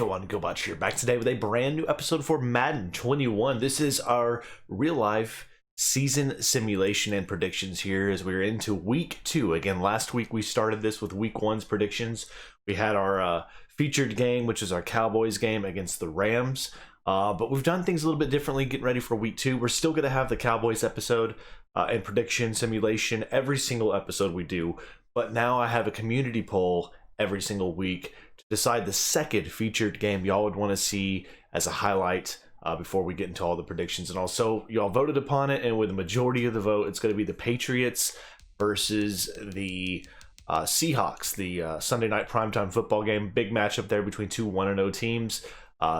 everyone, Gobotch here, back today with a brand new episode for Madden 21. This is our real-life season simulation and predictions here as we're into week 2. Again, last week we started this with week 1's predictions. We had our featured game, which is our Cowboys game against the Rams. But we've done things a little bit differently, getting ready for week 2. We're still going to have the Cowboys episode and prediction simulation every single episode we do. But now I have a community poll every single week to decide the second featured game y'all would want to see as a highlight before we get into all the predictions. And also, y'all voted upon it, and with the majority of the vote, it's going to be the Patriots versus the Seahawks, the Sunday night primetime football game. Big matchup there between two 1-0 teams.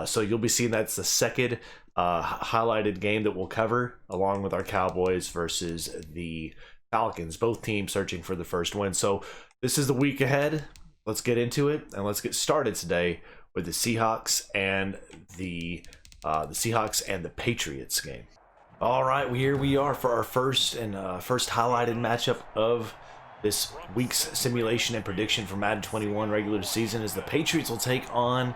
So you'll be seeing that's the second highlighted game that we'll cover, along with our Cowboys versus the Falcons. Both teams searching for the first win. So this is the week ahead. Let's get into it, and let's get started today with the Seahawks and the Patriots game. All right, here we are for our first highlighted matchup of this week's simulation and prediction for Madden 21 regular season, as the Patriots will take on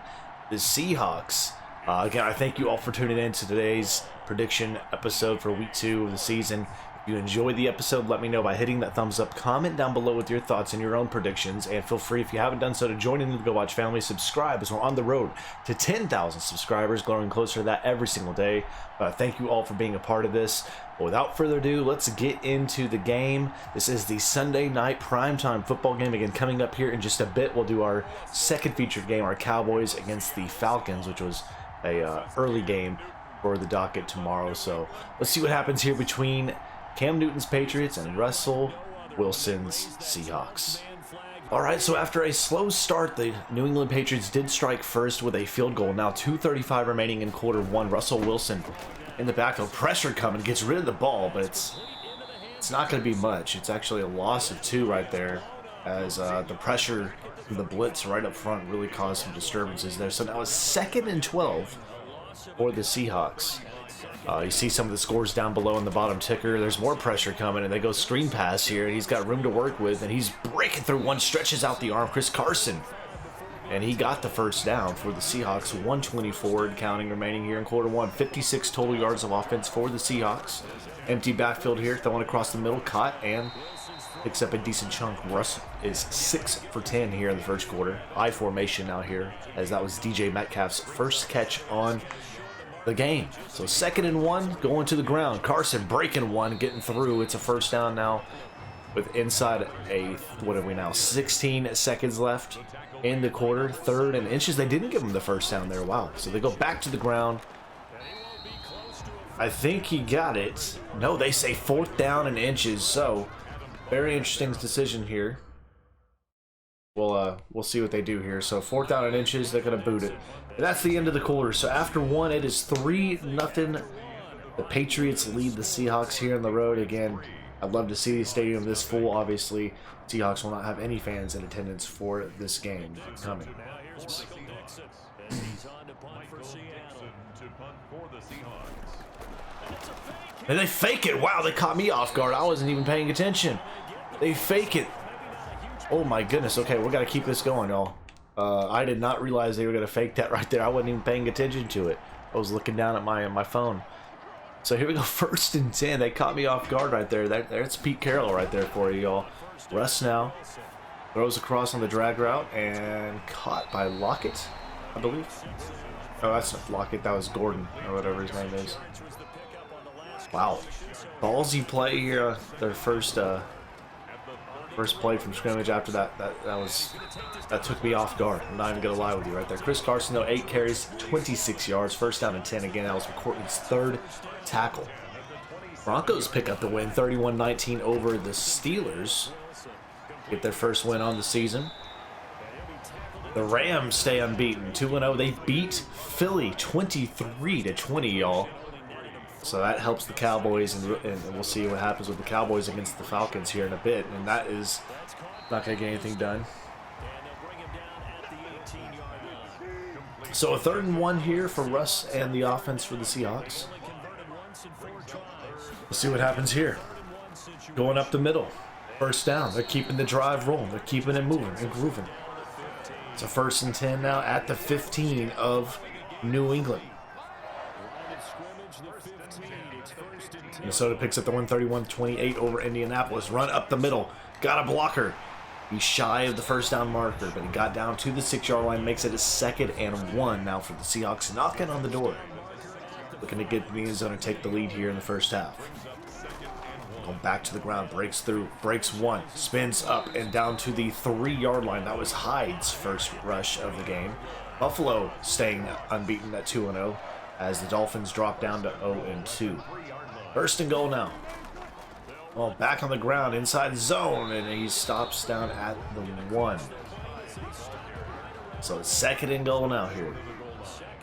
the Seahawks. Again, I thank you all for tuning in to today's prediction episode for week 2 of the season. If you enjoyed the episode, let me know by hitting that thumbs up, comment down below with your thoughts and your own predictions, and feel free, if you haven't done so, to join into the Gobotch family. Subscribe, as we're on the road to 10,000 subscribers, growing closer to that every single day. Thank you all for being a part of this. But without further ado, let's get into the game. This is the Sunday night primetime football game. Again, coming up here in just a bit, we'll do our second featured game, our Cowboys against the Falcons, which was a early game for the docket tomorrow. So let's see what happens here between Cam Newton's Patriots and Russell Wilson's Seahawks. All right, so after a slow start, the New England Patriots did strike first with a field goal. Now 2:35 remaining in quarter one. Russell Wilson in the backfield, pressure coming, gets rid of the ball, but it's not going to be much. It's actually a loss of 2 right there, as the pressure from the blitz right up front really caused some disturbances there. So now it's 2nd and 12 for the Seahawks. You see some of the scores down below in the bottom ticker. There's more pressure coming, and they go screen pass here, and he's got room to work with, and he's breaking through one, stretches out the arm, Chris Carson. And he got the first down for the Seahawks. 1:24 counting remaining here in quarter one. 56 total yards of offense for the Seahawks. Empty backfield here, throwing across the middle, caught, and picks up a decent chunk. Russ is 6 for 10 here in the first quarter. I formation now here, as that was DJ Metcalf's first catch on the game. So 2nd and 1, going to the ground. Carson breaking one, getting through. It's a first down now with inside a, what are we now, 16 seconds left in the quarter. 3rd and inches. They didn't give him the first down there. Wow. So they go back to the ground. I think he got it. No, they say 4th down and inches. So very interesting decision here. We'll see what they do here. So 4th down and inches, they're going to boot it. And that's the end of the quarter. So after 1, it is 3-0. The Patriots lead the Seahawks here on the road. Again, I'd love to see the stadium this full. Obviously, Seahawks will not have any fans in attendance for this game coming. And they fake it. Wow, they caught me off guard. I wasn't even paying attention. They fake it. Oh my goodness. Okay, we got to keep this going, y'all. I did not realize they were going to fake that right there. I wasn't even paying attention to it. I was looking down at my phone. So here we go, 1st and 10. They caught me off guard right there. That's Pete Carroll right there for you, y'all. Russ now throws across on the drag route and caught by Lockett, I believe. Oh, that's not Lockett. That was Gordon, or whatever his name is. Wow. Ballsy play here. Their first play from scrimmage. After that took me off guard. I'm not even gonna lie with you right there. Chris Carson, though, 8 carries, 26 yards, 1st down and 10. Again, that was Courtney's 3rd tackle. Broncos pick up the win, 31-19 over the Steelers. Get their first win on the season. The Rams stay unbeaten, 2-0. They beat Philly 23-20, y'all. So that helps the Cowboys, and we'll see what happens with the Cowboys against the Falcons here in a bit. And that is not going to get anything done. So a 3rd and 1 here for Russ and the offense for the Seahawks. Let's see what happens here. Going up the middle. First down. They're keeping the drive rolling. They're keeping it moving and grooving. It's a 1st and 10 now at the 15 of New England. Minnesota picks up the 131-28 over Indianapolis. Run up the middle. Got a blocker. He's shy of the 1st down marker, but he got down to the 6-yard line. Makes it a 2nd and 1 now for the Seahawks. Knocking on the door. Looking to get the end zone and take the lead here in the 1st half. Going back to the ground. Breaks through. Breaks one. Spins up and down to the 3-yard line. That was Hyde's first rush of the game. Buffalo staying unbeaten at 2-0 as the Dolphins drop down to 0-2. 1st and goal now. Well, back on the ground inside the zone, and he stops down at the 1. So it's 2nd and goal now here.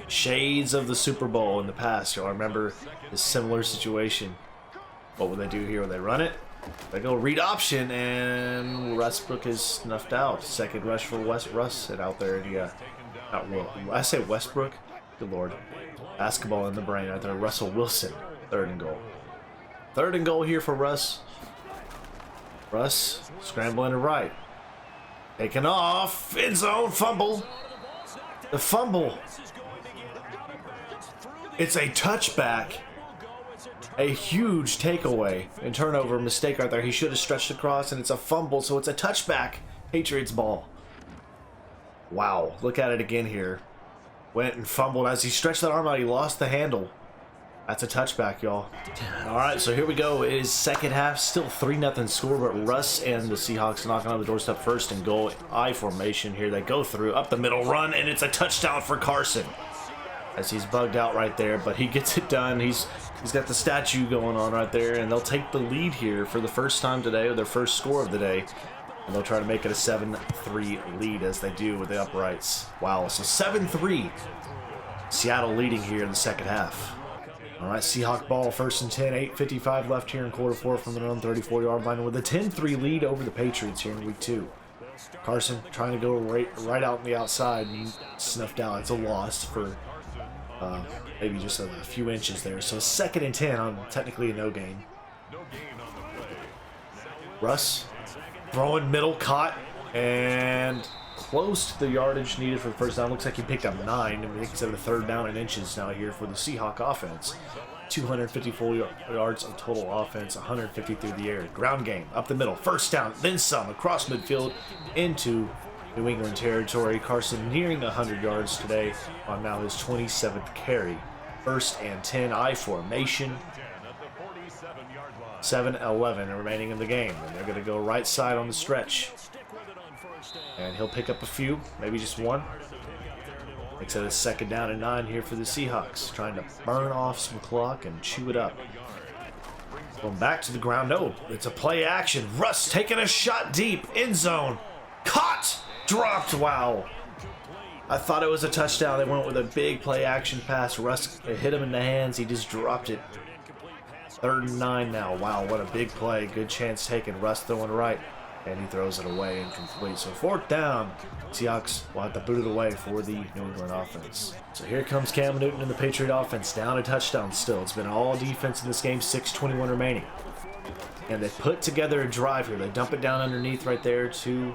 Shades of the Super Bowl in the past. Y'all remember this similar situation. What will they do here? Will they run it? They go read option, and Westbrook is snuffed out. 2nd rush for Russ and out there. I say Westbrook. Good Lord. Basketball in the brain out there. Russell Wilson. 3rd and goal. 3rd and goal here for Russ. Russ scrambling to right. Taken off. End zone. Fumble. The fumble. It's a touchback. A huge takeaway and turnover mistake right there. He should have stretched across, and it's a fumble, so it's a touchback. Patriots ball. Wow. Look at it again here. Went and fumbled. As he stretched that arm out, he lost the handle. That's a touchback, y'all. All right, so here we go. It is 2nd half, still 3-0 score, but Russ and the Seahawks knocking on the doorstep. 1st and goal, I formation here. They go through, up the middle, run, and it's a touchdown for Carson. As he's bugged out right there, but he gets it done. He's got the statue going on right there, and they'll take the lead here for the 1st time today, or their 1st score of the day. And they'll try to make it a 7-3 lead as they do with the uprights. Wow, so 7-3. Seattle leading here in the 2nd half. All right, Seahawk ball, 1st and 10, 8:55 left here in quarter 4 from their own 34-yard line with a 10-3 lead over the Patriots here in week 2. Carson trying to go right out on the outside, and he snuffed out. It's a loss for maybe just a few inches there. So 2nd and 10 on technically a no gain. Russ throwing middle, caught, and close to the yardage needed for the 1st down. Looks like he picked up 9, and makes it a 3rd down and inches now here for the Seahawk offense. 254 yards of total offense, 150 through the air. Ground game, up the middle, 1st down, then some, across midfield into New England territory. Carson nearing 100 yards today on now his 27th carry. 1st and 10, I formation. 7-11 remaining in the game, and they're going to go right side on the stretch. And he'll pick up a few, maybe just one. Makes it a 2nd down and 9 here for the Seahawks, trying to burn off some clock and chew it up. Going back to the ground. No, it's a play action. Russ taking a shot deep, end zone. Caught, dropped. Wow. I thought it was a touchdown. They went with a big play action pass. Russ hit him in the hands. He just dropped it. 3rd and 9 now. Wow, what a big play. Good chance taken. Russ throwing right, and he throws it away incomplete. So 4th down. Seahawks will have to boot it away for the New England offense. So here comes Cam Newton and the Patriot offense. Down a touchdown still. It's been all defense in this game. 6:21 remaining. And they put together a drive here. They dump it down underneath right there to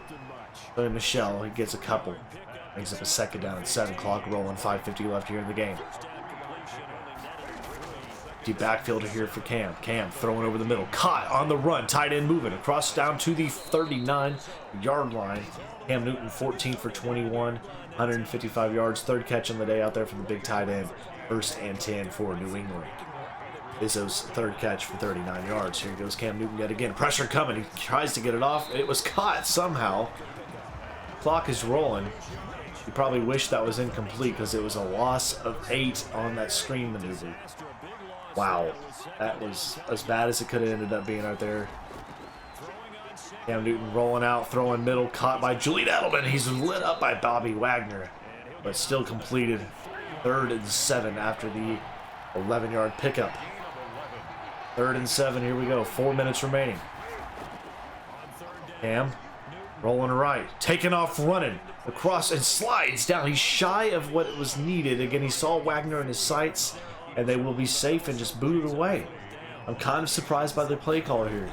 Michelle. He gets a couple. Brings up a 2nd down and 7 clock rolling. 5:50 left here in the game. Deep backfield here for Cam. Cam throwing over the middle. Caught on the run. Tight end moving across down to the 39-yard line. Cam Newton 14 for 21. 155 yards. 3rd catch on the day out there from the big tight end. 1st and 10 for New England. Izzo's 3rd catch for 39 yards. Here goes Cam Newton yet again. Pressure coming. He tries to get it off. It was caught somehow. Clock is rolling. You probably wish that was incomplete because it was a loss of 8 on that screen maneuver. Wow, that was as bad as it could have ended up being out there. Cam Newton rolling out, throwing middle, caught by Julian Edelman. He's lit up by Bobby Wagner, but still completed. 3rd and 7 after the 11-yard pickup. 3rd and 7, here we go. 4 minutes remaining. Cam rolling right, taking off, running across, and slides down. He's shy of what was needed. Again, he saw Wagner in his sights, and they will be safe and just boot it away. I'm kind of surprised by the play caller here.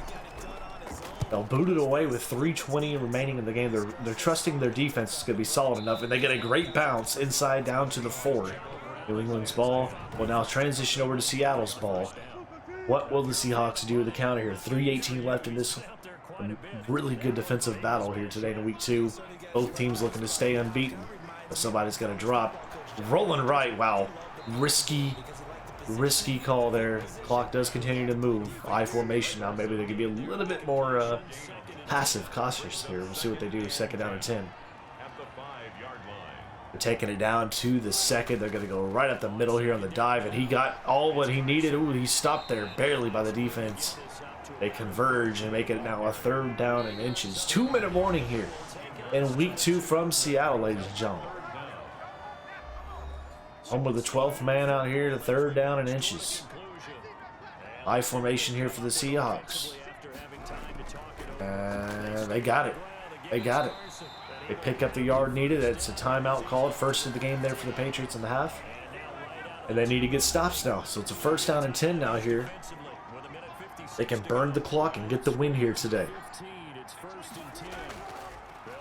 They'll boot it away with 3:20 remaining in the game. They're trusting their defense is going to be solid enough, and they get a great bounce inside down to the 4. New England's ball will now transition over to Seattle's ball. What will the Seahawks do with the counter here? 3:18 left in this really good defensive battle here today in week 2. Both teams looking to stay unbeaten. But somebody's going to drop. Rolling right. Wow. Risky call there. Clock does continue to move. I formation now. Maybe they could be a little bit more passive, cautious here. We'll see what they do. 2nd down and 10. They're taking it down to the 2nd. They're going to go right up the middle here on the dive, and he got all what he needed. Ooh, he stopped there barely by the defense. They converge and make it now a 3rd down and inches. 2-minute warning here in week 2 from Seattle, ladies and gentlemen. Home with the 12th man out here to 3rd down and inches. I formation here for the Seahawks. And they got it. They got it. They pick up the yard needed. It's a timeout called. First of the game there for the Patriots in the half. And they need to get stops now. So it's a 1st down and 10 now here. They can burn the clock and get the win here today.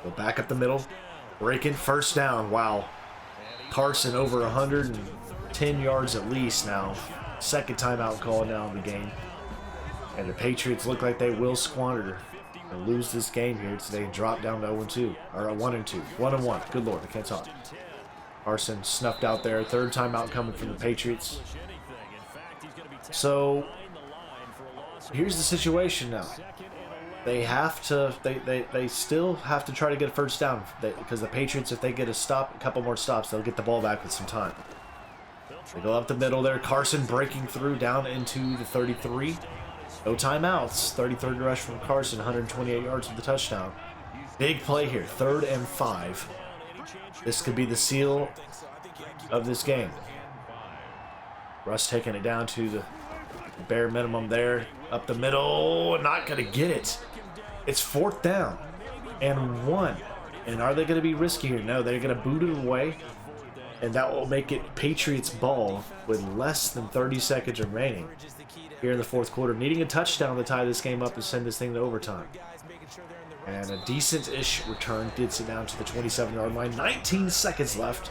Go back up the middle. Breaking 1st down. Wow. Carson over 110 yards at least now. 2nd timeout call now in the game. And the Patriots look like they will squander and lose this game here today and drop down to 0-2. Or 1-2. 1-1. Good Lord, I can't talk. Carson snuffed out there. 3rd timeout coming from the Patriots. So here's the situation now. They have to. They still have to try to get a 1st down because the Patriots, if they get a couple more stops, they'll get the ball back with some time. They go up the middle there. Carson breaking through down into the 33. No timeouts. 33rd rush from Carson. 128 yards with the touchdown. Big play here. 3rd and 5. This could be the seal of this game. Russ taking it down to the bare minimum there. Up the middle. Not going to get it. It's 4th down and 1. And are they going to be risky here? No, they're going to boot it away. And that will make it Patriots ball with less than 30 seconds remaining here in the 4th quarter. Needing a touchdown to tie this game up and send this thing to overtime. And a decent-ish return gets it down to the 27-yard line. 19 seconds left.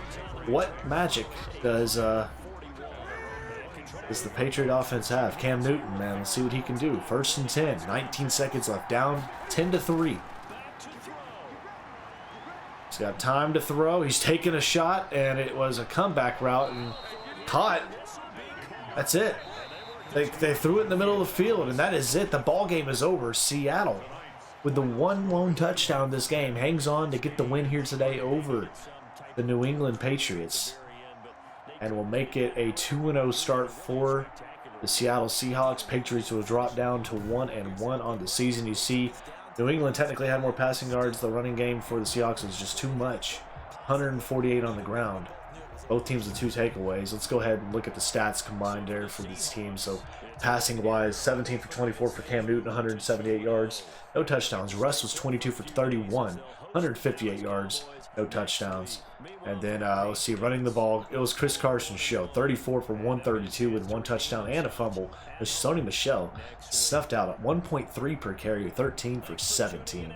What magic does the Patriot offense have? Cam Newton, man, let's see what he can do. 1st and 10, 19 seconds left, down 10-3. He's got time to throw. He's taking a shot, and it was a comeback route and caught. That's it. They threw it in the middle of the field, and that is it. The ball game is over. Seattle, with the 1 lone touchdown this game, hangs on to get the win here today over the New England Patriots. And will make it a 2-0 start for the Seattle Seahawks. Patriots will drop down to 1-1 on the season. You see, New England technically had more passing yards. The running game for the Seahawks was just too much. 148 on the ground. Both teams with 2 takeaways. Let's go ahead and look at the stats combined there for this team. So, passing-wise, 17 for 24 for Cam Newton, 178 yards. No touchdowns. Russ was 22 for 31, 158 yards. No touchdowns. And then, let's see, running the ball, it was Chris Carson's show. 34 for 132 with 1 touchdown and a fumble. Sony Michel snuffed out at 1.3 per carry, 13 for 17.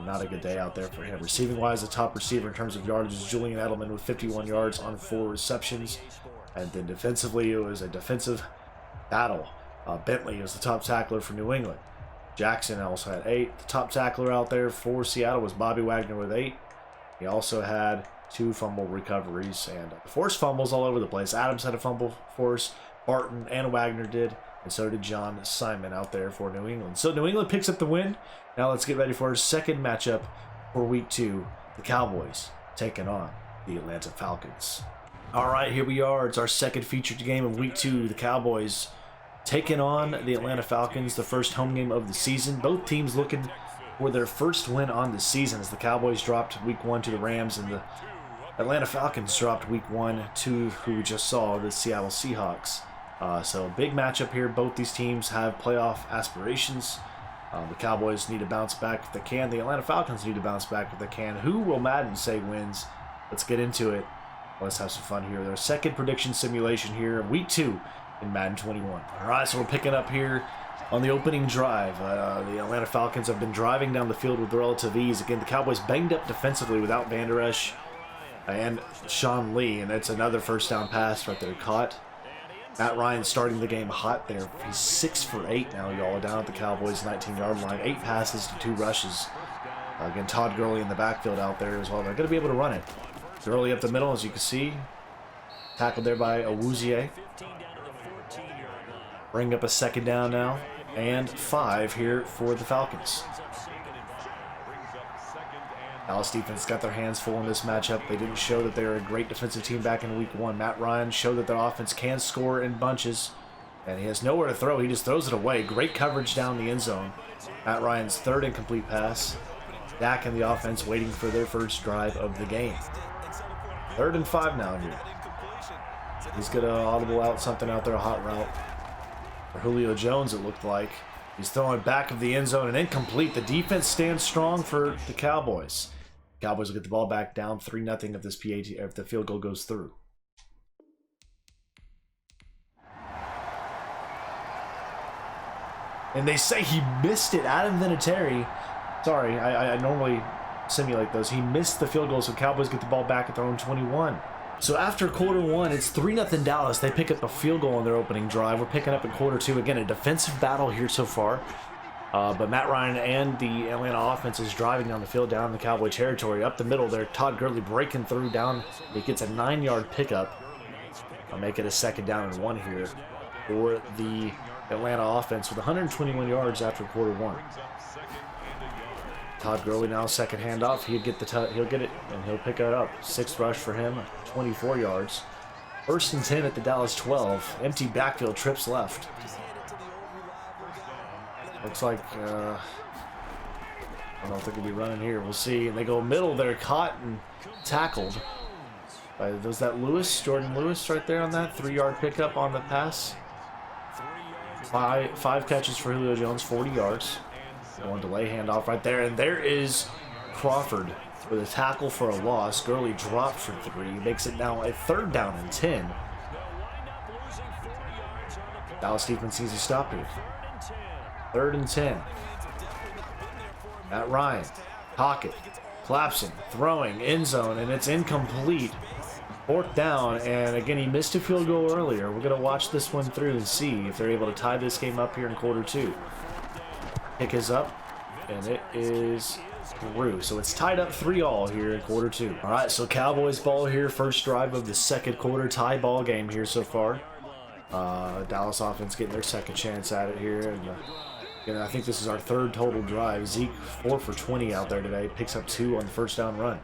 Not a good day out there for him. Receiving-wise, the top receiver in terms of yardage is Julian Edelman with 51 yards on 4 receptions. And then defensively, it was a defensive battle. Bentley was the top tackler for New England. Jackson also had 8. The top tackler out there for Seattle was Bobby Wagner with 8. He also had 2 fumble recoveries and forced fumbles all over the place. Adams had a fumble force, Barton and Wagner did, and so did John Simon out there for New England. So New England picks up the win. Now let's get ready for our 2nd matchup for week 2. The Cowboys taking on the Atlanta Falcons. All right, here we are. It's our 2nd featured game of week 2. The Cowboys taking on the Atlanta Falcons, the first home game of the season. Both teams looking for their first win on the season, as the Cowboys dropped week 1 to the Rams and the Atlanta Falcons dropped week 1 to who we just saw, the Seattle Seahawks. So big matchup here. Both these teams have playoff aspirations. The Cowboys need to bounce back if they can. The Atlanta Falcons need to bounce back if they can. Who will Madden say wins? Let's get into it. Let's have some fun here. Their 2nd prediction simulation here. Week 2, in Madden 21. All right, so we're picking up here on the opening drive. The Atlanta Falcons have been driving down the field with relative ease. Again, the Cowboys banged up defensively without Van Der Esch and Sean Lee, and that's another first down pass right there caught. Matt Ryan starting the game hot there. He's 6 for 8 now, y'all, down at the Cowboys' 19-yard line. 8 passes to 2 rushes. Again, Todd Gurley in the backfield out there as well. They're going to be able to run it. Gurley up the middle, as you can see. Tackled there by Awuzie. Bring up a second down now. And 5 here for the Falcons. Dallas defense got their hands full in this matchup. They didn't show that they were a great defensive team back in week 1. Matt Ryan showed that their offense can score in bunches. And he has nowhere to throw. He just throws it away. Great coverage down the end zone. Matt Ryan's 3rd incomplete pass. Dak and the offense waiting for their first drive of the game. 3rd and 5 now here. He's going to audible out something out there, a hot route. For Julio Jones, it looked like. He's throwing back of the end zone and incomplete. The defense stands strong for the Cowboys. Cowboys will get the ball back down 3-0 if this if the field goal goes through. And they say he missed it. Adam Vinatieri. Sorry, I normally simulate those. He missed the field goal, so Cowboys get the ball back at their own 21. So after quarter 1, it's 3-0 Dallas. They pick up a field goal on their opening drive. We're picking up in quarter 2. Again, a defensive battle here so far. But Matt Ryan and the Atlanta offense is driving down the field, down the Cowboy territory. Up the middle there, Todd Gurley breaking through down. He gets a 9-yard pickup. I'll make it a 2nd down and 1 here for the Atlanta offense with 121 yards after quarter 1. Todd Gurley now 2nd handoff. He'll get it and he'll pick it up. 6th rush for him, 24 yards. 1st and 10 at the Dallas 12. Empty backfield, trips left. Looks like I don't know if they're gonna be running here. We'll see. And they go middle. They're caught and tackled by, was that Lewis, Jordan Lewis, right there on that 3-yard pickup on the pass. Five catches for Julio Jones, 40 yards. Going delay handoff right there, and there is Crawford with a tackle for a loss. Gurley dropped for 3. Makes it now a 3rd down and 10. Dallas defense needs to stop here. 3rd and 10. Matt Ryan, pocket, collapsing, throwing, end zone, and it's incomplete. 4th down, and again, he missed a field goal earlier. We're going to watch this one through and see if they're able to tie this game up here in quarter 2. Kick is up, and it is through. So it's tied up 3-all here in quarter 2. All right, so Cowboys ball here. First drive of the 2nd quarter. Tie ball game here so far. Dallas offense getting their 2nd chance at it here. And I think this is our 3rd total drive. Zeke 4 for 20 out there today. Picks up 2 on the 1st down run.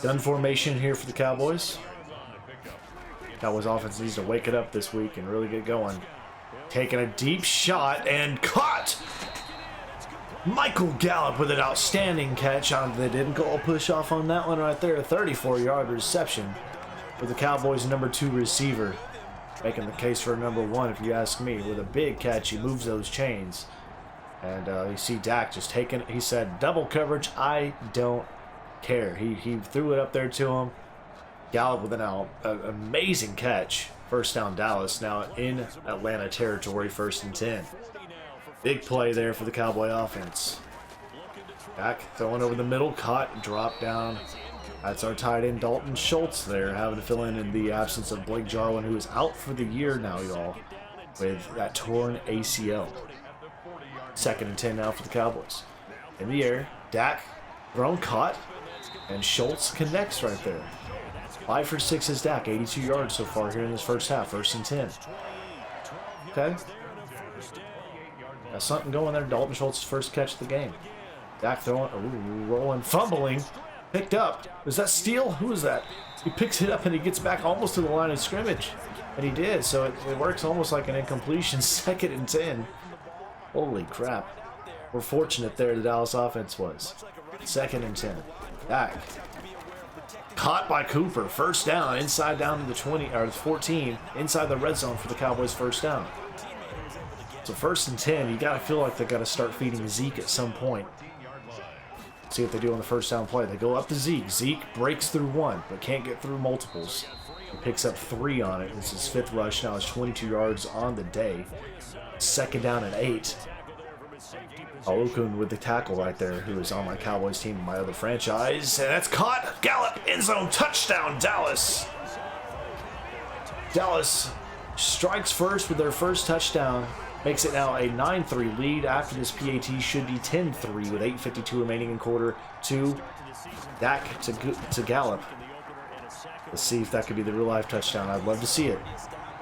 Gun formation here for the Cowboys. Cowboys offense needs to wake it up this week and really get going. Taking a deep shot and caught! Michael Gallup with an outstanding catch. They didn't go a push off on that one right there. A 34-yard reception for the Cowboys' number 2 receiver. Making the case for number 1, if you ask me. With a big catch, he moves those chains. And you see Dak just taking it. He said, double coverage, I don't care. He threw it up there to him. Gallup with an amazing catch. 1st down Dallas, now in Atlanta territory, 1st and 10. Big play there for the Cowboy offense. Back, throwing over the middle, caught, dropped down. That's our tight end Dalton Schultz there, having to fill in the absence of Blake Jarwin, who is out for the year now, y'all, with that torn ACL. 2nd and 10 now for the Cowboys. In the air, Dak, thrown, caught, and Schultz connects right there. 5 for 6 is Dak, 82 yards so far here in this first half, 1st and 10. Okay. Got something going there. Dalton Schultz's first catch of the game. Dak throwing, rolling, fumbling, picked up. Was that steal? Who was that? He picks it up and he gets back almost to the line of scrimmage. And he did, so it works almost like an incompletion. 2nd and 10. Holy crap. We're fortunate there, the Dallas offense was. 2nd and 10. Dak. Caught by Cooper. 1st down. Inside down to the 20 or the 14. Inside the red zone for the Cowboys' 1st down. So 1st and 10. You gotta feel like they gotta start feeding Zeke at some point. See what they do on the 1st down play. They go up to Zeke. Zeke breaks through 1, but can't get through multiples. He picks up 3 on it. This is 5th rush. Now it's 22 yards on the day. 2nd down and 8. FALCONS with the tackle right there, who is on my Cowboys team in my other franchise. And that's caught. Gallup, end zone, touchdown, Dallas. Dallas strikes first with their first touchdown. Makes it now a 9-3 lead. After this, PAT should be 10-3 with 8:52 remaining in quarter 2. Dak to Gallup. Let's see if that could be the real-life touchdown. I'd love to see it.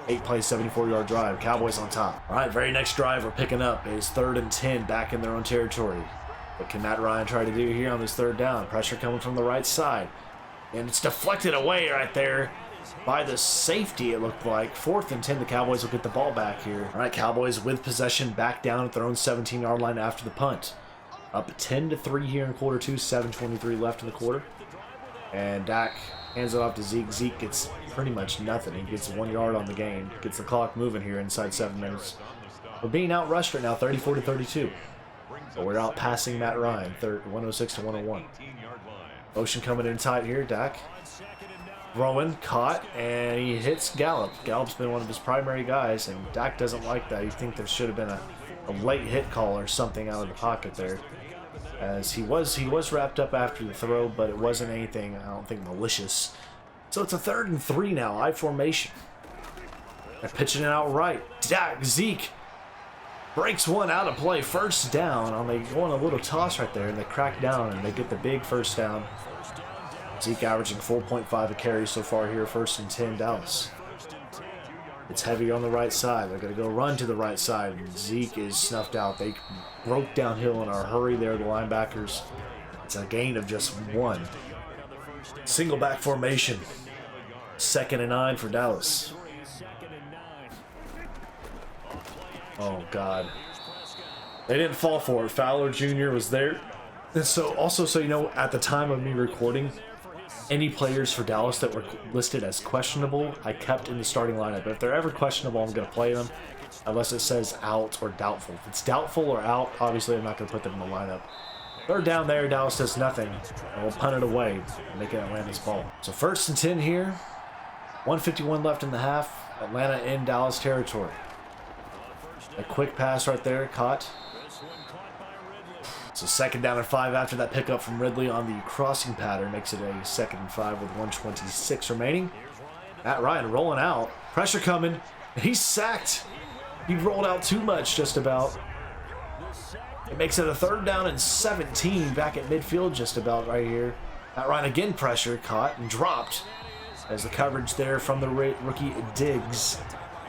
8-play, 74-yard drive. Cowboys on top. All right, very next drive we're picking up is 3rd and 10 back in their own territory. What can Matt Ryan try to do here on this 3rd down? Pressure coming from the right side. And it's deflected away right there by the safety, it looked like. 4th and 10, the Cowboys will get the ball back here. All right, Cowboys with possession back down at their own 17-yard line after the punt. Up 10-3 here in quarter 2, 7:23 left in the quarter. And Dak hands it off to Zeke. Zeke gets pretty much nothing. He gets 1 yard on the game. Gets the clock moving here inside 7 minutes. We're being out rushed right now, 34-32. But we're out passing Matt Ryan, 106-101. Motion coming in tight here. Dak throwing, caught, and he hits Gallup. Gallup's been one of his primary guys, and Dak doesn't like that. You think there should have been a late hit call or something out of the pocket there, as he was wrapped up after the throw, but it wasn't anything, I don't think, malicious. So it's a 3rd and 3 now, I formation. They're pitching it out right. Zeke breaks one out of play. 1st down. They go on a little toss right there, and they crack down, and they get the big 1st down. Zeke averaging 4.5 a carry so far here, 1st and 10, Dallas. It's heavy on the right side. They're going to go run to the right side. Zeke is snuffed out. They broke downhill in our hurry there, the linebackers. It's a gain of just 1. Single back formation. 2nd and 9 for Dallas. Oh, God. They didn't fall for it. Fowler Jr. was there. And so, also, so you know, at the time of me recording, any players for Dallas that were listed as questionable, I kept in the starting lineup. If they're ever questionable, I'm going to play them, unless it says out or doubtful. If it's doubtful or out, obviously I'm not going to put them in the lineup. 3rd down there, Dallas does nothing, and we'll punt it away and make it Atlanta's ball. So 1st and 10 here, 1:51 left in the half, Atlanta in Dallas territory. A quick pass right there, caught. So 2nd down and 5 after that pickup from Ridley on the crossing pattern. Makes it a 2nd and 5 with 1:26 remaining. Matt Ryan rolling out. Pressure coming. He's sacked. He rolled out too much just about. It makes it a 3rd down and 17 back at midfield just about right here. Matt Ryan again pressure, caught and dropped. As the coverage there from the rookie Diggs.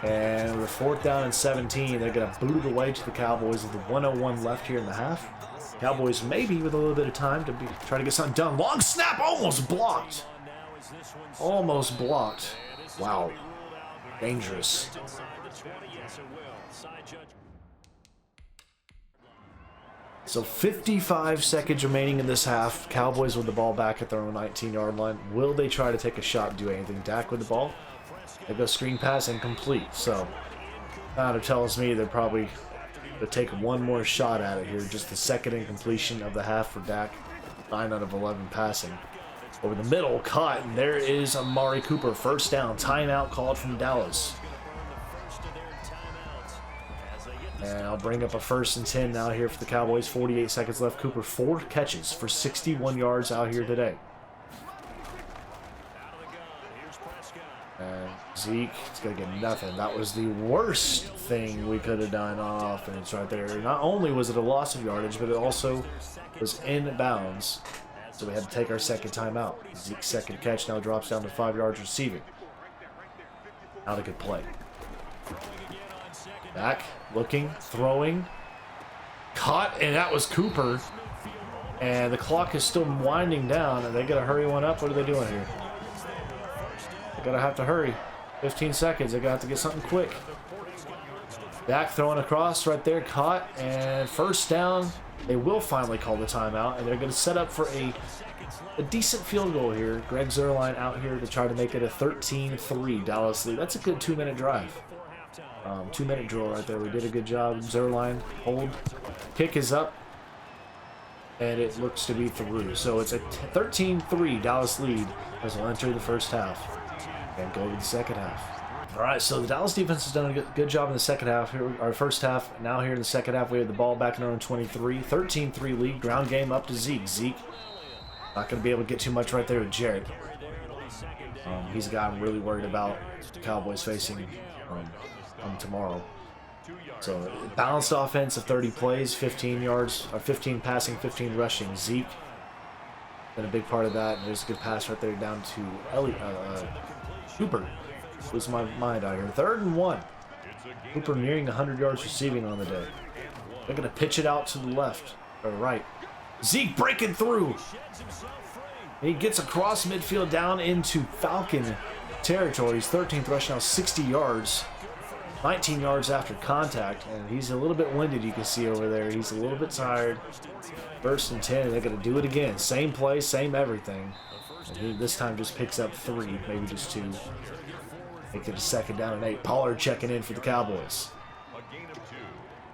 And with 4th down and 17, they're going to boot it away to the Cowboys with 1:01 left here in the half. Cowboys maybe with a little bit of time to try to get something done. Long snap, almost blocked. Almost blocked. Wow. Dangerous. So 55 seconds remaining in this half. Cowboys with the ball back at their own 19-yard line. Will they try to take a shot and do anything? Dak with the ball. They go screen pass incomplete. So that tells me they're probably to take one more shot at it here. Just the 2nd incompletion of the half for Dak. 9 out of 11 passing. Over the middle, caught, and there is Amari Cooper. 1st down. Timeout called from Dallas. And I'll bring up a 1st and 10 now here for the Cowboys. 48 seconds left. Cooper, 4 catches for 61 yards out here today. And Zeke is going to get nothing. That was the worst thing we could have done on offense right there. Not only was it a loss of yardage, but it also was in bounds. So we had to take our 2nd timeout. Zeke's 2nd catch now drops down to 5 yards receiving. Not a good play. Back, looking, throwing. Caught, and that was Cooper. And the clock is still winding down. Are they going to hurry one up? What are they doing here? They're going to have to hurry. 15 seconds. They're going to have to get something quick. Back throwing across right there. Caught, and 1st down. They will finally call the timeout, and they're going to set up for a decent field goal here. Greg Zuerlein out here to try to make it a 13-3 Dallas lead. That's a good 2-minute drive. 2-minute drill right there. We did a good job. Zuerlein, hold. Kick is up, and it looks to be through. So it's a 13-3 Dallas lead as we'll enter the 1st half. and go to the second half. All right, so the Dallas defense has done a good job in the second half. Here, our first half. Now here in the second half, we have the ball back in our own 23. 13-3 lead. Ground game up to Zeke. Zeke not going to be able to get too much right there with Jarrett. He's a guy I'm really worried about the Cowboys facing tomorrow. So balanced offense of 30 plays, 15 yards, or 15 passing, 15 rushing. Zeke been a big part of that. And there's a good pass right there down to Cooper. Lose my mind out here. 3rd and 1. Cooper nearing 100 yards receiving on the day. They're going to pitch it out to the left or right. Zeke breaking through. He gets across midfield down into Falcon territory. His 13th rush now 60 yards. 19 yards after contact. And he's a little bit winded, you can see over there. He's a little bit tired. 1st and 10. And they're going to do it again. Same play, same everything. And he this time just picks up 3, maybe just 2. Make it a 2nd down and 8. Pollard checking in for the Cowboys.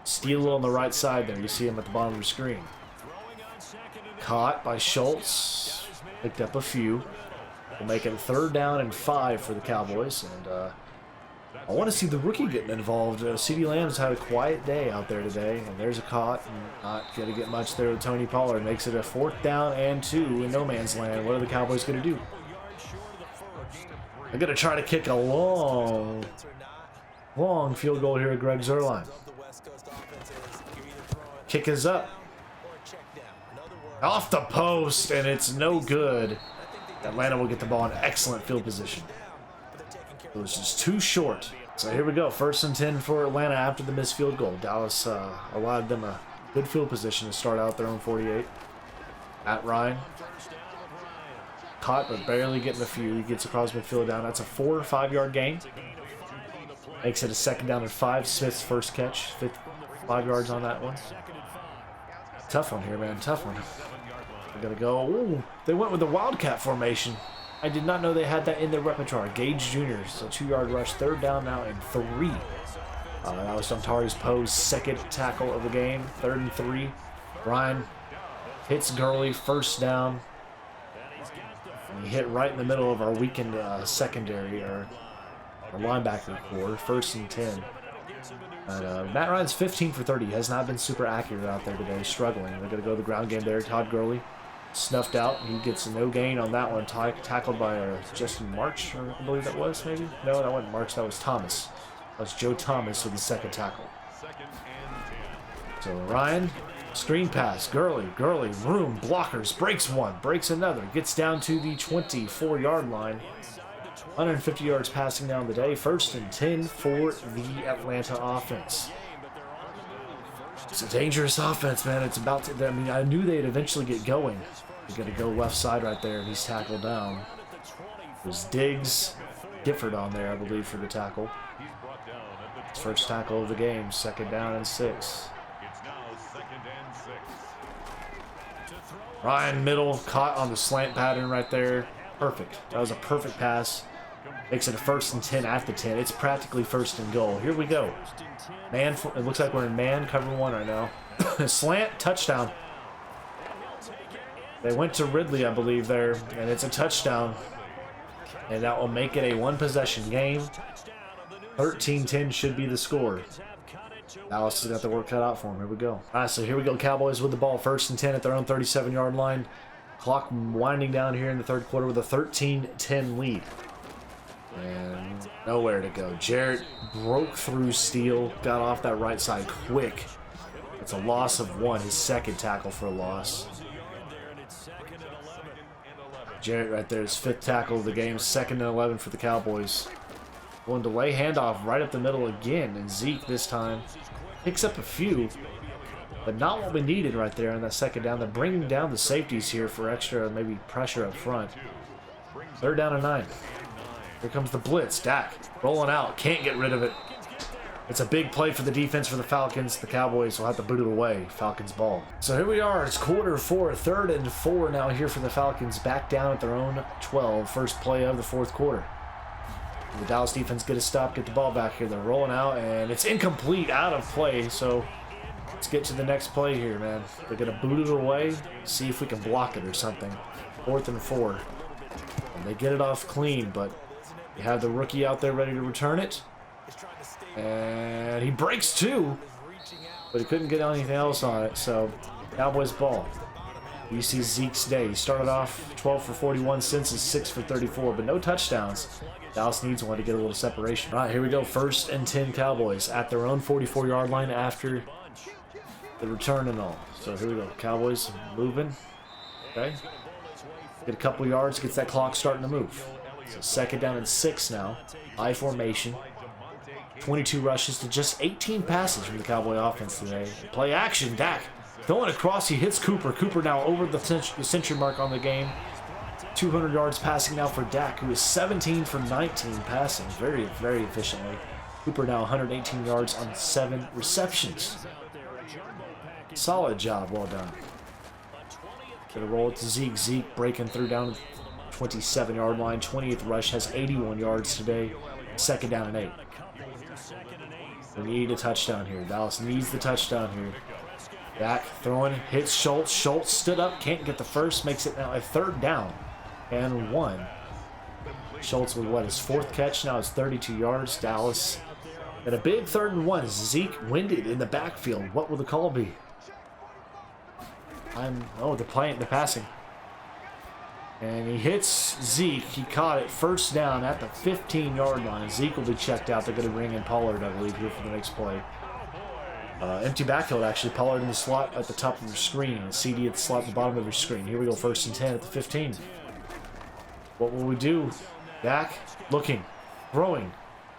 Steele on the right side there. You see him at the bottom of the screen. Caught by Schultz. Picked up a few. We'll make it a 3rd down and 5 for the Cowboys. And I want to see the rookie getting involved. CeeDee Lamb's had a quiet day out there today. And there's a caught. And not going to get much there with Tony Pollard. Makes it a 4th down and 2 in no man's land. What are the Cowboys going to do? They're going to try to kick a long field goal here at Greg Zuerlein. Kick is up. Off the post, and it's no good. Atlanta will get the ball in excellent field position. It was just too short. So here we go. 1st and 10 for Atlanta after the missed field goal. Dallas allowed them a good field position to start out their own 48. At Ryan. Caught, but barely getting a few. He gets across midfield down. That's a 4 or 5 yard gain. Makes it a 2nd down and 5. Smith's first catch. 5 yards on that one. Tough one here, man. Tough one. They're going to go. Ooh, they went with the Wildcat formation. I did not know they had that in their repertoire. Gage Jr. So 2-yard rush. 3rd down now and 3. That was Dontarius Poe's 2nd tackle of the game. 3rd and 3. Ryan hits Gurley. 1st down. And he hit right in the middle of our weakened secondary, or our linebacker core. 1st and 10. And, Matt Ryan's 15 for 30. He has not been super accurate out there today. Struggling. They're going to go the ground game there. Todd Gurley snuffed out. He gets a no gain on that one. Tackled by Justin March, or I believe that was, maybe? No, that wasn't March. That was Thomas. That was Joe Thomas with the 2nd tackle. So Ryan, screen pass. Gurley, room, blockers, breaks one, breaks another. Gets down to the 24-yard line. 150 yards passing down the day. 1st and 10 for the Atlanta offense. It's a dangerous offense, man. It's about to, I mean, I knew they'd eventually get going. They're going to go left side right there, and he's tackled down. There's Diggs, Gifford on there, I believe, for the tackle. His 1st tackle of the game. 2nd down and 6. Ryan middle, caught on the slant pattern right there. Perfect. That was a perfect pass. Makes it a 1st and 10 at the 10. It's practically 1st and goal. Here we go. Man, it looks like we're in man cover 1 right now. Slant, touchdown. They went to Ridley, I believe, there, and it's a touchdown. And that will make it a 1-possession game. 13-10 should be the score. Dallas has got the work cut out for him. Here we go. All right, so here we go. Cowboys with the ball. 1st and 10 at their own 37-yard line. Clock winding down here in the 3rd quarter with a 13-10 lead. And nowhere to go. Jarrett broke through Steele. Got off that right side quick. It's a loss of 1. His 2nd tackle for a loss. Jarrett right there, his 5th tackle of the game. 2nd and 11 for the Cowboys. Going to lay handoff right up the middle again. And Zeke this time picks up a few. But not what we needed right there on that 2nd down. They're bringing down the safeties here for extra, maybe pressure up front. 3rd down and 9. Here comes the blitz. Dak rolling out. Can't get rid of it. It's a big play for the defense for the Falcons. The Cowboys will have to boot it away. Falcons ball. So here we are. It's quarter 4. 3rd and 4 now here for the Falcons. Back down at their own 12. First play of the 4th quarter. The Dallas defense get a stop. Get the ball back here. They're rolling out. And it's incomplete. Out of play. So let's get to the next play here, man. They're going to boot it away. See if we can block it or something. 4th and 4. And they get it off clean, but You have the rookie out there ready to return it. And he breaks two, but he couldn't get anything else on it, so Cowboys ball. You see Zeke's day. He started off 12 for 41, since is 6 for 34, but no touchdowns. Dallas needs one to get a little separation. All right, here we go. 1st and 10 Cowboys at their own 44-yard line after the return and all. So here we go. Cowboys moving. Okay. Get a couple yards, gets that clock starting to move. So 2nd down and 6 now. I formation. 22 rushes to just 18 passes from the Cowboy offense today. Play action, Dak throwing across, he hits Cooper. Cooper now over the century mark on the game. 200 yards passing now for Dak, who is 17 for 19 passing very, very efficiently. Cooper now 118 yards on 7 receptions. Solid job, well done. Gonna roll it to Zeke. Zeke breaking through down the 27-yard line. 20th rush, has 81 yards today. 2nd down and 8. We need a touchdown here. Dallas needs the touchdown here. Dak throwing, hits Schultz. Schultz stood up, can't get the first, makes it now a 3rd down and 1. Schultz with what, his 4th catch now is 32 yards. Dallas at a big 3rd and 1. Zeke winded in the backfield. What will the call be? The passing. And he hits Zeke. He caught it 1st down at the 15-yard line. Zeke will be checked out. They're going to bring in Pollard, I believe, here for the next play. Empty backfield, actually. Pollard in the slot at the top of your screen. CD at the slot at the bottom of your screen. Here we go, 1st and 10 at the 15. What will we do? Dak looking, throwing,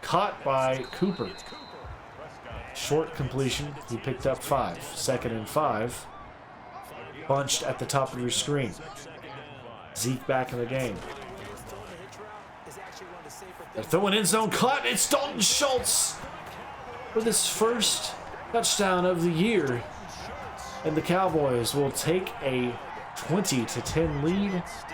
caught by Cooper. Short completion. He picked up 5. 2nd and 5. Bunched at the top of your screen. Zeke back in the game. They're throwing end zone cut. It's Dalton Schultz with his 1st touchdown of the year. And the Cowboys will take a 20-10 lead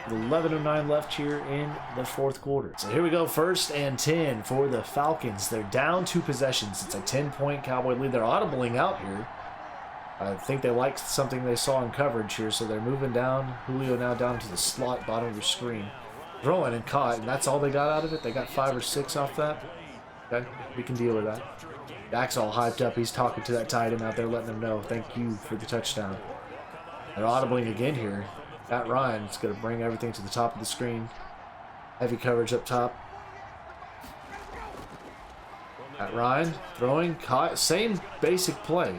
with 11:09 left here in the 4th quarter. So here we go, 1st and 10 for the Falcons. They're down 2 possessions. It's a 10-point Cowboy lead. They're audibling out here. I think they liked something they saw in coverage here, so they're moving down. Julio now down to the slot, bottom of your screen. Throwing and caught, and that's all they got out of it? They got 5 or 6 off that? Okay, we can deal with that. Dak's all hyped up. He's talking to that tight end out there, letting him know, thank you for the touchdown. They're audibling again here. Matt Ryan's going to bring everything to the top of the screen. Heavy coverage up top. Matt Ryan throwing, caught, same basic play.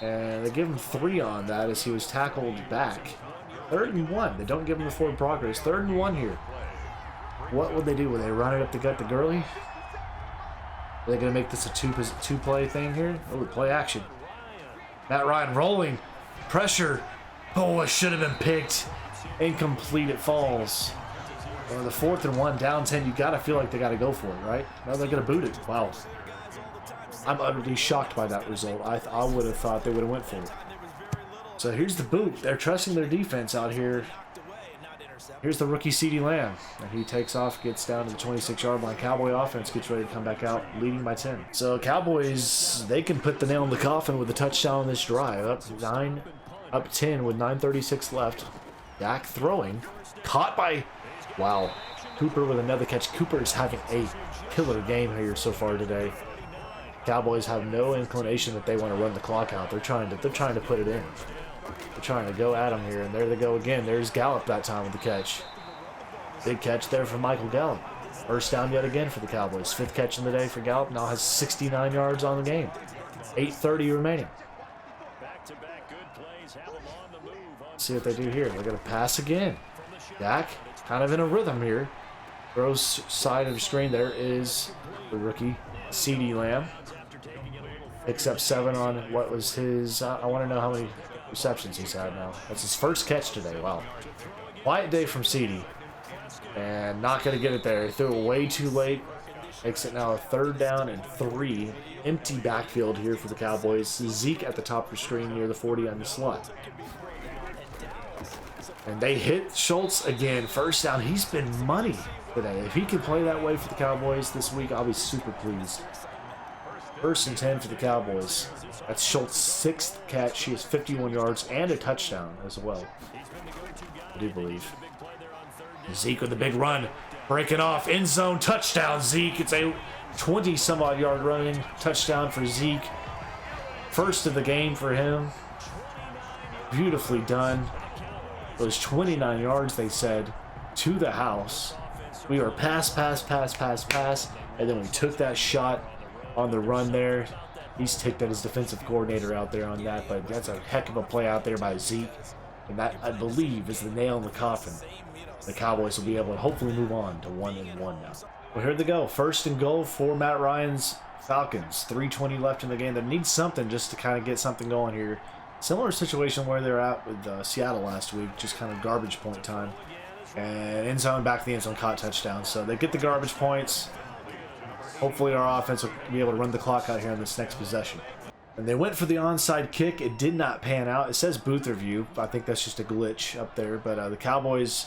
And they give him 3 on that as he was tackled back. 3rd and 1. They don't give him the forward progress. 3rd and 1 here. What would they do? Will they run it up the gut to Gurley? Are they going to make this a two-play thing here? Oh, play action. Matt Ryan rolling. Pressure. Oh, it should have been picked. Incomplete. It falls. Or the 4th and 1, down 10. You got to feel like they got to go for it, right? No, they're going to boot it. Wow. I'm utterly shocked by that result. I would have thought they would have went for it. So here's the boot. They're trusting their defense out here. Here's the rookie CeeDee Lamb. And he takes off, gets down to the 26-yard line. Cowboy offense gets ready to come back out, leading by 10. So Cowboys, they can put the nail in the coffin with a touchdown on this drive. Up 10 with 9:36 left. Dak throwing. Caught by, wow, Cooper with another catch. Cooper is having a killer game here so far today. Cowboys have no inclination that they want to run the clock out. They're trying to put it in. They're trying to go at him here, and there they go again. There's Gallup that time with the catch. Big catch there from Michael Gallup. 1st down yet again for the Cowboys. 5th catch in the day for Gallup. Now has 69 yards on the game. 8:30 remaining. Let's see what they do here. They're going to pass again. Dak kind of in a rhythm here. Throws side of the screen. There is the rookie CeeDee Lamb. Picks up 7 on what was his, I want to know how many receptions he's had now. That's his 1st catch today. Wow. Quiet day from CeeDee. And not going to get it there. He threw it way too late. Makes it now a 3rd down and 3. Empty backfield here for the Cowboys. Zeke at the top of the screen near the 40 on the slot. And they hit Schultz again. 1st down. He's been money today. If he can play that way for the Cowboys this week, I'll be super pleased. 1st and 10 for the Cowboys. That's Schultz's 6th catch. He has 51 yards and a touchdown as well, I do believe. Zeke with a big run. Breaking off, end zone, touchdown, Zeke. It's a 20-some-odd yard running touchdown for Zeke. First of the game for him. Beautifully done. It was 29 yards, they said, to the house. We were pass, and then we took that shot on the run there. He's ticked at his defensive coordinator out there on that, but that's a heck of a play out there by Zeke. And that, I believe, is the nail in the coffin. The Cowboys will be able to hopefully move on to 1-1 now. Well, here they go. First and goal for Matt Ryan's Falcons. 3:20 left in the game. They need something just to kind of get something going here. Similar situation where they're at with Seattle last week, just kind of garbage point time. And end zone, back to the end zone, caught touchdown. So they get the garbage points. Hopefully our offense will be able to run the clock out here in this next possession. And they went for the onside kick. It did not pan out. It says booth review. I think that's just a glitch up there. But the Cowboys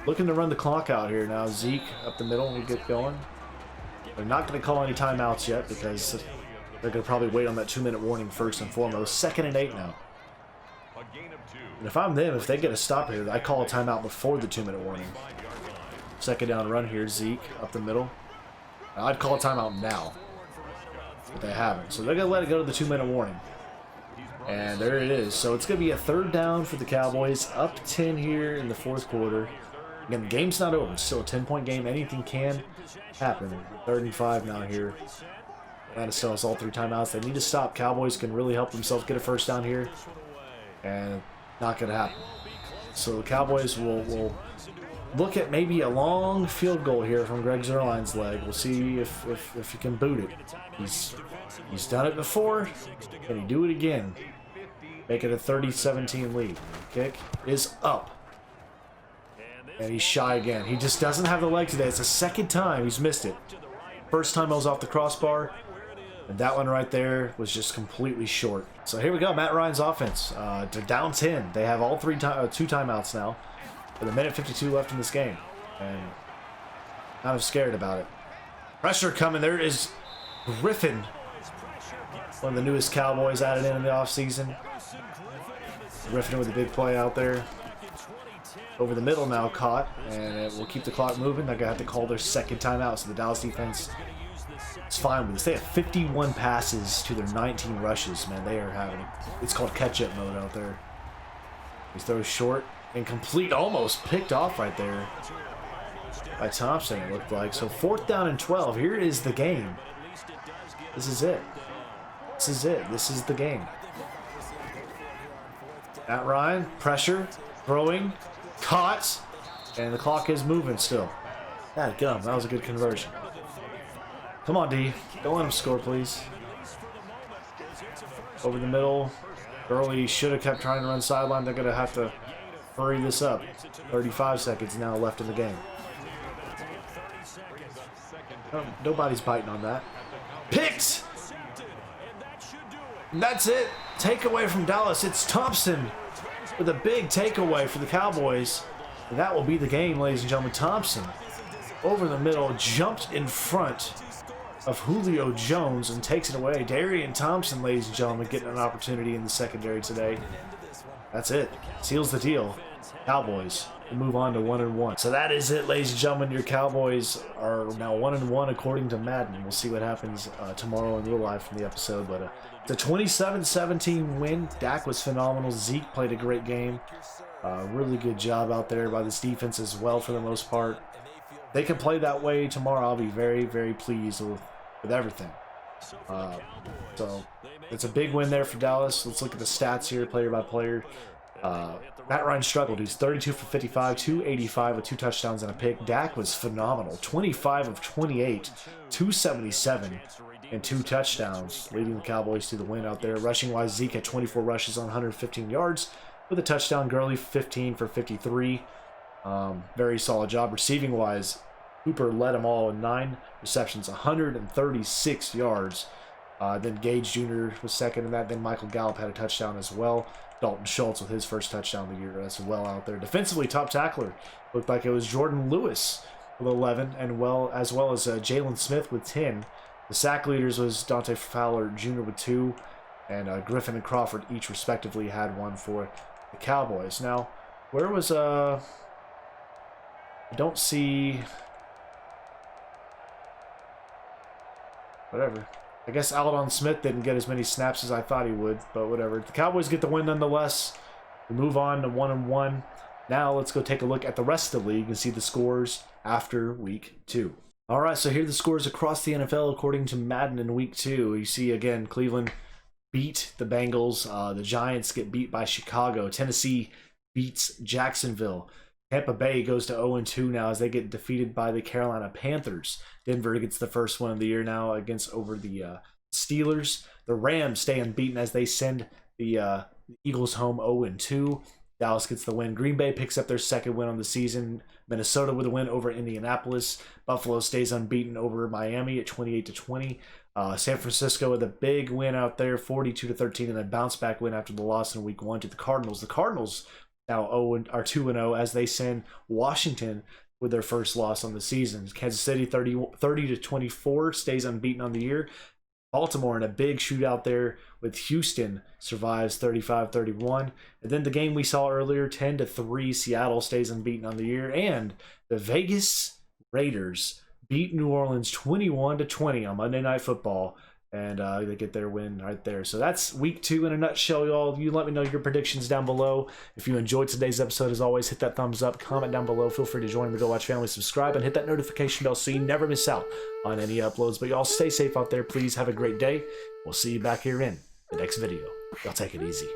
looking to run the clock out here now. Zeke up the middle will get going. They're not going to call any timeouts yet because they're going to probably wait on that 2-minute warning first and foremost. 2nd and 8 now. And if I'm them, if they get a stop here, I call a timeout before the 2-minute warning. 2nd down run here, Zeke up the middle. I'd call a timeout now, but they haven't. So they're going to let it go to the 2-minute warning. And there it is. So it's going to be a 3rd down for the Cowboys. Up 10 here in the 4th quarter. Again, the game's not over. It's still a 10-point game. Anything can happen. 3rd and 5 now here. That still has all 3 timeouts. They need to stop. Cowboys can really help themselves get a 1st down here. And not going to happen. So the Cowboys will look at maybe a long field goal here from Greg Zuerlein's leg. We'll see if he can boot it. He's done it before. Can he do it again? Make it a 30-17 lead. Kick is up. And he's shy again. He just doesn't have the leg today. It's the 2nd time he's missed it. First time it was off the crossbar. And that one right there was just completely short. So here we go, Matt Ryan's offense. They're down 10. They have all 2 timeouts now. With 1:52 left in this game. And kind of scared about it. Pressure coming. There is Griffin. One of the newest Cowboys added in the offseason. Griffin with a big play out there. Over the middle now, caught. And it will keep the clock moving. They're going to have to call their 2nd timeout. So the Dallas defense is fine with this. They have 51 passes to their 19 rushes. Man, they are having it. It's called catch-up mode out there. He throws short. Incomplete, almost picked off right there by Thompson, it looked like. So 4th down and 12. Here is the game. This is it. This is it. This is the game. Matt Ryan, pressure, throwing, caught, and the clock is moving still. That was a good conversion. Come on, D. Don't let him score, please. Over the middle. Gurley should have kept trying to run sideline. They're going to have to hurry this up. 35 seconds now left in the game. Nobody's biting on that. Picked! And that's it. Takeaway from Dallas. It's Thompson with a big takeaway for the Cowboys. And that will be the game, ladies and gentlemen. Thompson over the middle, jumped in front of Julio Jones and takes it away. Darian Thompson, ladies and gentlemen, getting an opportunity in the secondary today. That's it. Seals the deal. Cowboys will move on to 1-1. So that is it, ladies and gentlemen. Your Cowboys are now 1-1 according to Madden. We'll see what happens tomorrow in real life from the episode. But it's a 27-17 win. Dak was phenomenal. Zeke played a great game. Really good job out there by this defense as well for the most part. They can play that way tomorrow. I'll be very, very pleased with everything. So it's a big win there for Dallas. Let's look at the stats here, player by player. Matt Ryan struggled. He's 32 for 55, 285 with 2 touchdowns and a pick. Dak was phenomenal. 25 of 28, 277 and 2 touchdowns, leading the Cowboys to the win out there. Rushing-wise, Zeke had 24 rushes on 115 yards with a touchdown. Gurley 15 for 53. Very solid job. Receiving-wise, Cooper led them all in 9 receptions, 136 yards. Then Gage Jr. was second in that. Then Michael Gallup had a touchdown as well. Dalton Schultz with his first touchdown of the year as well out there. Defensively, top tackler looked like it was Jordan Lewis with 11, and as well as Jalen Smith with 10. The sack leaders was Dante Fowler Jr. with 2, and Griffin and Crawford each respectively had 1 for the Cowboys. Now, where was I don't see whatever. I guess Aldon Smith didn't get as many snaps as I thought he would, but whatever. The Cowboys get the win nonetheless. We move on to 1-1. Now let's go take a look at the rest of the league and see the scores after week 2. All right, so here are the scores across the NFL according to Madden in week 2. You see, again, Cleveland beat the Bengals. The Giants get beat by Chicago. Tennessee beats Jacksonville. Tampa Bay goes to 0-2 now as they get defeated by the Carolina Panthers. Denver gets the first win of the year now over the Steelers. The Rams stay unbeaten as they send the Eagles home 0-2. Dallas gets the win. Green Bay picks up their second win on the season. Minnesota with a win over Indianapolis. Buffalo stays unbeaten over Miami at 28-20. San Francisco with a big win out there, 42-13, and then bounce back win after the loss in week 1 to the Cardinals. The Cardinals now are 2-0 as they send Washington with their first loss on the season. Kansas City 30-24 stays unbeaten on the year. Baltimore in a big shootout there with Houston survives 35-31. And then the game we saw earlier, 10-3, Seattle stays unbeaten on the year. And the Vegas Raiders beat New Orleans 21-20 on Monday Night Football. And they get their win right there. So that's week 2 in a nutshell, y'all. You let me know your predictions down below. If you enjoyed today's episode, as always, hit that thumbs up, comment down below. Feel free to join the Gobotch family, subscribe, and hit that notification bell so you never miss out on any uploads. But y'all stay safe out there. Please have a great day. We'll see you back here in the next video. Y'all take it easy.